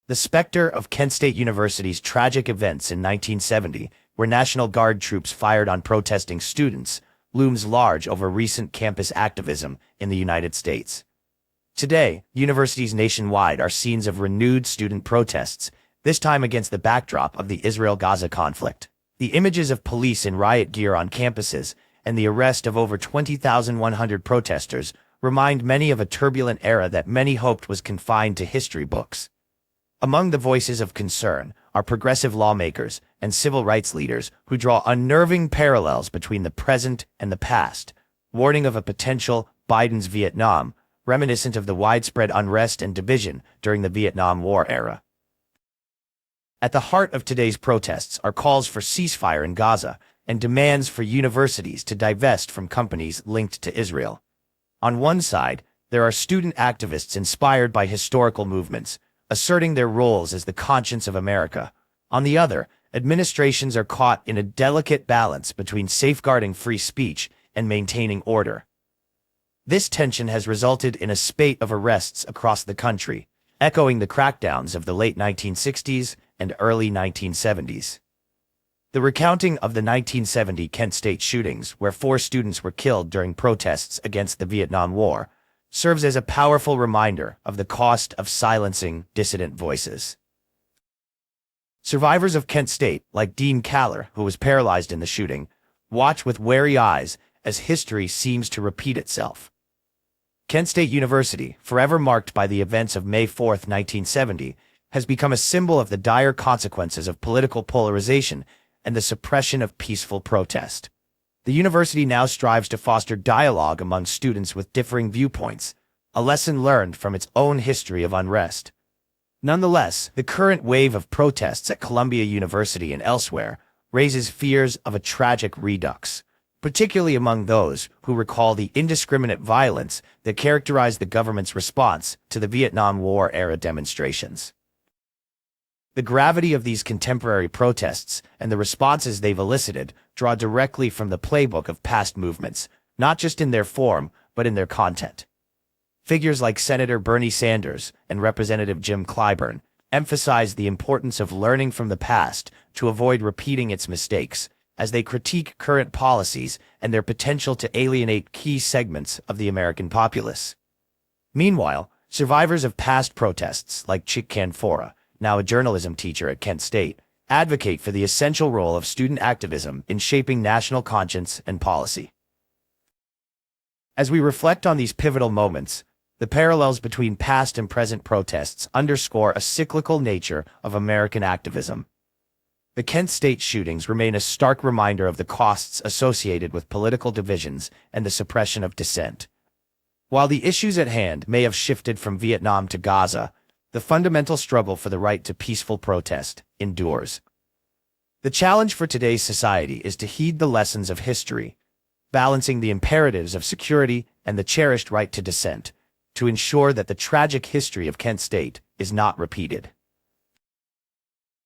The specter of Kent State University's tragic events in 1970, where National Guard troops fired on protesting students, looms large over recent campus activism in the United States. Today, universities nationwide are scenes of renewed student protests, this time against the backdrop of the Israel-Gaza conflict. The images of police in riot gear on campuses and the arrest of over 20,100 protesters remind many of a turbulent era that many hoped was confined to history books. Among the voices of concern are progressive lawmakers and civil rights leaders who draw unnerving parallels between the present and the past, warning of a potential Biden's Vietnam, reminiscent of the widespread unrest and division during the Vietnam War era. At the heart of today's protests are calls for ceasefire in Gaza and demands for universities to divest from companies linked to Israel. On one side, there are student activists inspired by historical movements, asserting their roles as the conscience of America. On the other, administrations are caught in a delicate balance between safeguarding free speech and maintaining order. This tension has resulted in a spate of arrests across the country, echoing the crackdowns of the late 1960s and early 1970s. The recounting of the 1970 Kent State shootings, where 4 students were killed during protests against the Vietnam War, serves as a powerful reminder of the cost of silencing dissident voices. Survivors of Kent State, like Dean Kaller, who was paralyzed in the shooting, watch with wary eyes as history seems to repeat itself. Kent State University, forever marked by the events of May 4, 1970, has become a symbol of the dire consequences of political polarization and the suppression of peaceful protest. The university now strives to foster dialogue among students with differing viewpoints, a lesson learned from its own history of unrest. Nonetheless, the current wave of protests at Columbia University and elsewhere raises fears of a tragic redux, particularly among those who recall the indiscriminate violence that characterized the government's response to the Vietnam War-era demonstrations. The gravity of these contemporary protests and the responses they've elicited draw directly from the playbook of past movements, not just in their form, but in their content. Figures like Senator Bernie Sanders and Representative Jim Clyburn emphasize the importance of learning from the past to avoid repeating its mistakes, as they critique current policies and their potential to alienate key segments of the American populace. Meanwhile, survivors of past protests like Chick Canfora, now a journalism teacher at Kent State, advocate for the essential role of student activism in shaping national conscience and policy. As we reflect on these pivotal moments, the parallels between past and present protests underscore a cyclical nature of American activism. The Kent State shootings remain a stark reminder of the costs associated with political divisions and the suppression of dissent. While the issues at hand may have shifted from Vietnam to Gaza, the fundamental struggle for the right to peaceful protest endures. The challenge for today's society is to heed the lessons of history, balancing the imperatives of security and the cherished right to dissent, to ensure that the tragic history of Kent State is not repeated.